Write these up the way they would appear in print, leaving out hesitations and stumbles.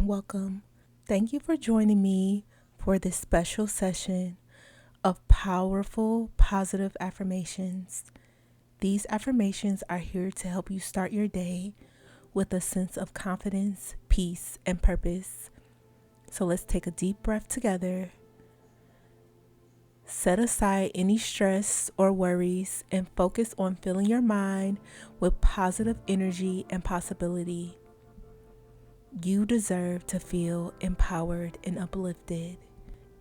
and welcome. Thank you for joining me for this special session of powerful, positive affirmations. These affirmations are here to help you start your day with a sense of confidence, peace, and purpose. So let's take a deep breath together. Set aside any stress or worries and focus on filling your mind with positive energy and possibility. You deserve to feel empowered and uplifted,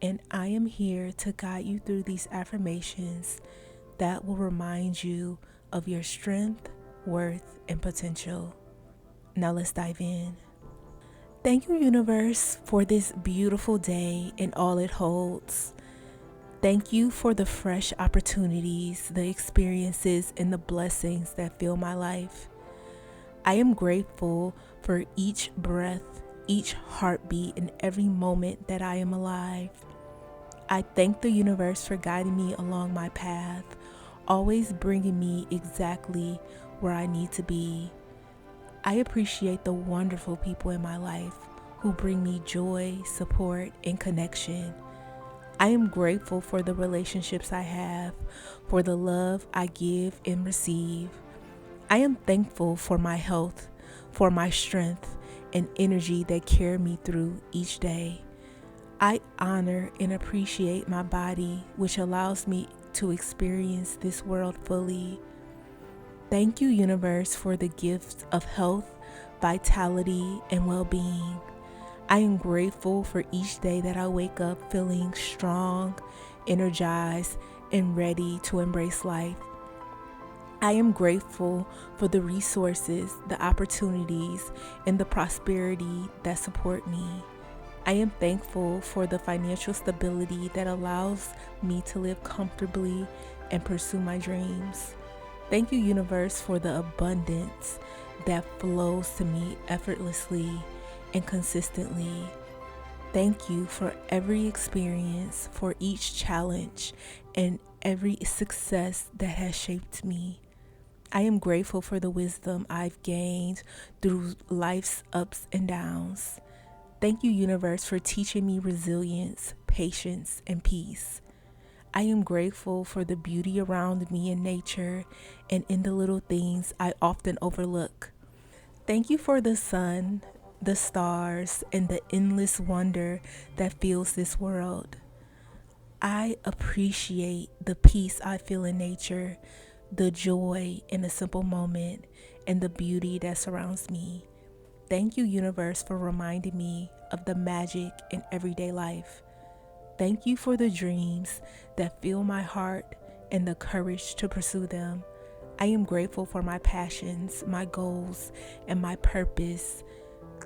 and I am here to guide you through these affirmations that will remind you of your strength, worth, and potential. Now let's dive in. Thank you, universe, for this beautiful day and all it holds. Thank you for the fresh opportunities, the experiences, and the blessings that fill my life. I am grateful for each breath, each heartbeat, and every moment that I am alive. I thank the universe for guiding me along my path, always bringing me exactly where I need to be. I appreciate the wonderful people in my life who bring me joy, support, and connection. I am grateful for the relationships I have, for the love I give and receive. I am thankful for my health, for my strength and energy that carry me through each day. I honor and appreciate my body, which allows me to experience this world fully. Thank you, universe, for the gift of health, vitality, and well-being. I am grateful for each day that I wake up feeling strong, energized, and ready to embrace life. I am grateful for the resources, the opportunities, and the prosperity that support me. I am thankful for the financial stability that allows me to live comfortably and pursue my dreams. Thank you, universe, for the abundance that flows to me effortlessly and consistently. Thank you for every experience, for each challenge, and every success that has shaped me. I am grateful for the wisdom I've gained through life's ups and downs. Thank you, universe, for teaching me resilience, patience, and peace. I am grateful for the beauty around me in nature and in the little things I often overlook. Thank you for the sun, the stars, and the endless wonder that fills this world. I appreciate the peace I feel in nature, the joy in a simple moment, and the beauty that surrounds me. Thank you, universe, for reminding me of the magic in everyday life. Thank you for the dreams that fill my heart and the courage to pursue them. I am grateful for my passions, my goals, and my purpose.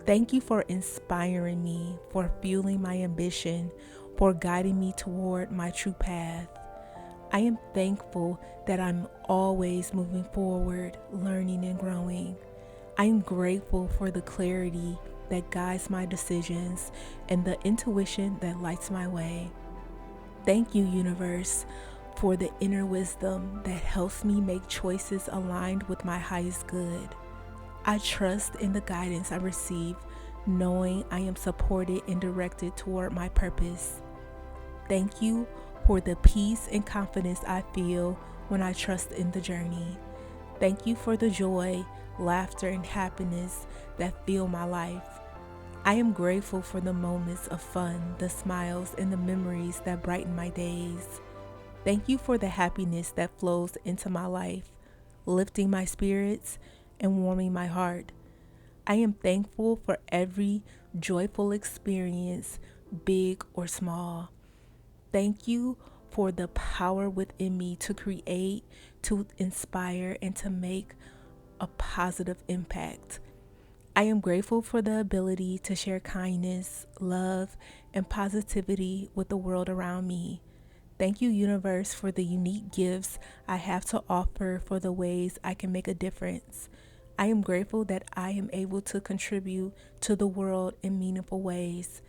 Thank you for inspiring me, for fueling my ambition, for guiding me toward my true path. I am thankful that I'm always moving forward, learning and growing. I am grateful for the clarity that guides my decisions and the intuition that lights my way. Thank you, universe, for the inner wisdom that helps me make choices aligned with my highest good. I trust in the guidance I receive, knowing I am supported and directed toward my purpose. Thank you for the peace and confidence I feel when I trust in the journey. Thank you for the joy, laughter, and happiness that fill my life. I am grateful for the moments of fun, the smiles, and the memories that brighten my days. Thank you for the happiness that flows into my life, lifting my spirits and warming my heart. I am thankful for every joyful experience, big or small. Thank you for the power within me to create, to inspire, and to make a positive impact. I am grateful for the ability to share kindness, love, and positivity with the world around me. Thank you, universe, for the unique gifts I have to offer, for the ways I can make a difference. I am grateful that I am able to contribute to the world in meaningful ways.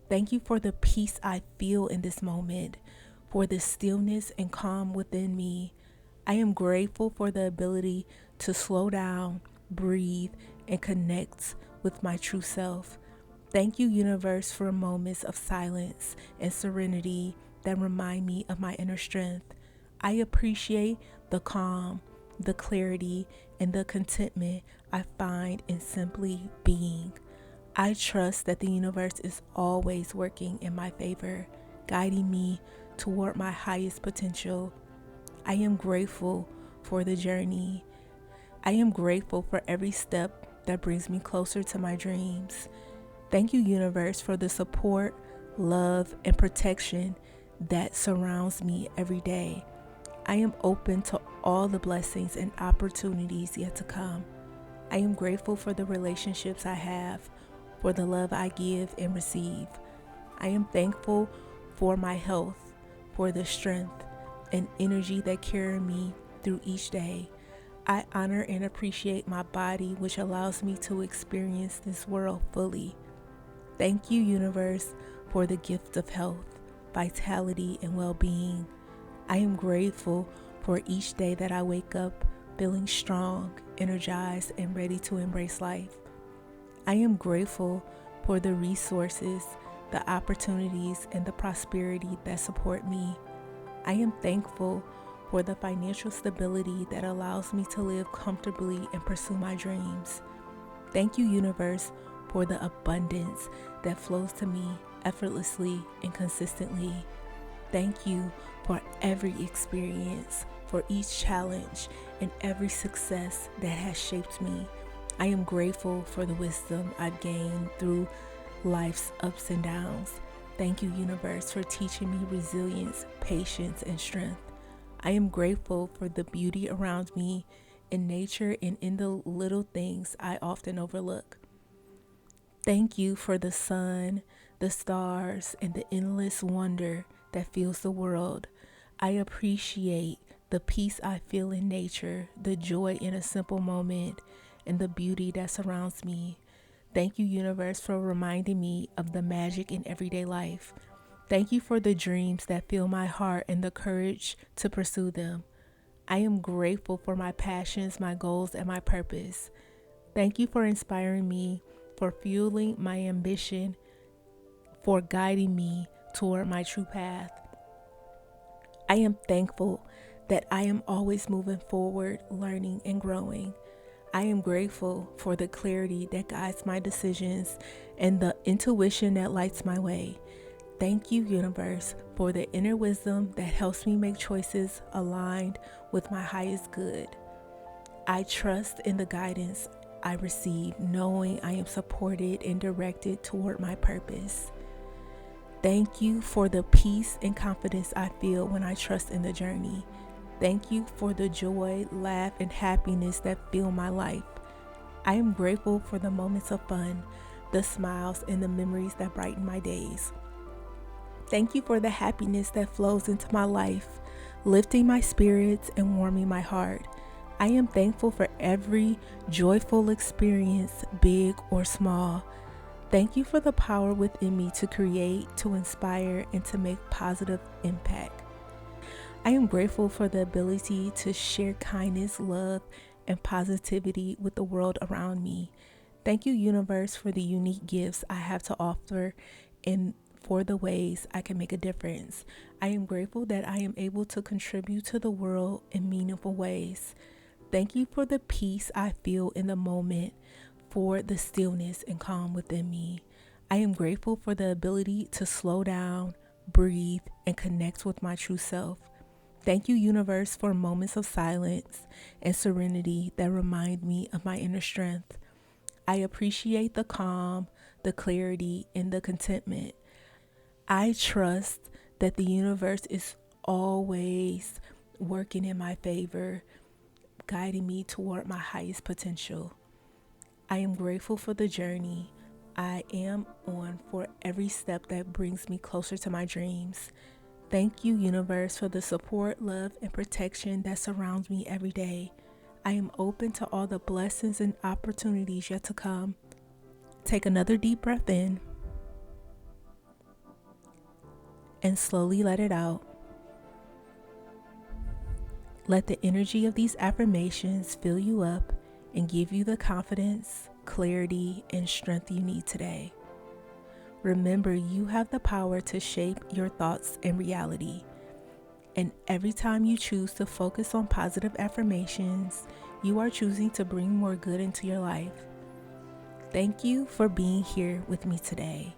Thank you for the peace I feel in this moment, for the stillness and calm within me. I am grateful for the ability to slow down, breathe, and connect with my true self. Thank you, universe, for moments of silence and serenity that remind me of my inner strength. I appreciate the calm, the clarity, and the contentment I find in simply being. I trust that the universe is always working in my favor, guiding me toward my highest potential. I am grateful for the journey. I am grateful for every step that brings me closer to my dreams. Thank you, universe, for the support, love, and protection that surrounds me every day. I am open to all the blessings and opportunities yet to come. I am grateful for the relationships I have, for the love I give and receive. I am thankful for my health, for the strength and energy that carry me through each day. I honor and appreciate my body, which allows me to experience this world fully. Thank you, universe, for the gift of health, vitality, and well-being. I am grateful for each day that I wake up feeling strong, energized, and ready to embrace life. I am grateful for the resources, the opportunities, and the prosperity that support me. I am thankful for the financial stability that allows me to live comfortably and pursue my dreams. Thank you, universe, for the abundance that flows to me effortlessly and consistently. Thank you for every experience, for each challenge, and every success that has shaped me. I am grateful for the wisdom I've gained through life's ups and downs. Thank you, universe, for teaching me resilience, patience, and strength. I am grateful for the beauty around me in nature and in the little things I often overlook. Thank you for the sun, the stars, and the endless wonder that fills the world. I appreciate the peace I feel in nature, the joy in a simple moment, and the beauty that surrounds me. Thank you, universe, for reminding me of the magic in everyday life. Thank you for the dreams that fill my heart and the courage to pursue them. I am grateful for my passions, my goals, and my purpose. Thank you for inspiring me, for fueling my ambition, for guiding me toward my true path. I am thankful that I am always moving forward, learning, and growing. I am grateful for the clarity that guides my decisions and the intuition that lights my way. Thank you, universe, for the inner wisdom that helps me make choices aligned with my highest good. I trust in the guidance I receive, knowing I am supported and directed toward my purpose. Thank you for the peace and confidence I feel when I trust in the journey. Thank you for the joy, laugh, and happiness that fill my life. I am grateful for the moments of fun, the smiles, and the memories that brighten my days. Thank you for the happiness that flows into my life, lifting my spirits and warming my heart. I am thankful for every joyful experience, big or small. Thank you for the power within me to create, to inspire, and to make positive impact. I am grateful for the ability to share kindness, love, and positivity with the world around me. Thank you, universe, for the unique gifts I have to offer and for the ways I can make a difference. I am grateful that I am able to contribute to the world in meaningful ways. Thank you for the peace I feel in the moment, for the stillness and calm within me. I am grateful for the ability to slow down, breathe, and connect with my true self. Thank you, universe, for moments of silence and serenity that remind me of my inner strength. I appreciate the calm, the clarity, and the contentment. I trust that the universe is always working in my favor, guiding me toward my highest potential. I am grateful for the journey I am on, for every step that brings me closer to my dreams. Thank you, universe, for the support, love, and protection that surrounds me every day. I am open to all the blessings and opportunities yet to come. Take another deep breath in and slowly let it out. Let the energy of these affirmations fill you up and give you the confidence, clarity, and strength you need today. Remember, you have the power to shape your thoughts and reality. And every time you choose to focus on positive affirmations, you are choosing to bring more good into your life. Thank you for being here with me today.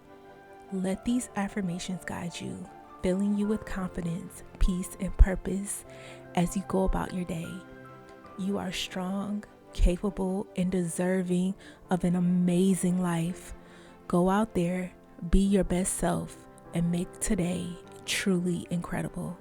Let these affirmations guide you, filling you with confidence, peace, and purpose as you go about your day. You are strong, capable, and deserving of an amazing life. Go out there, be your best self, and make today truly incredible.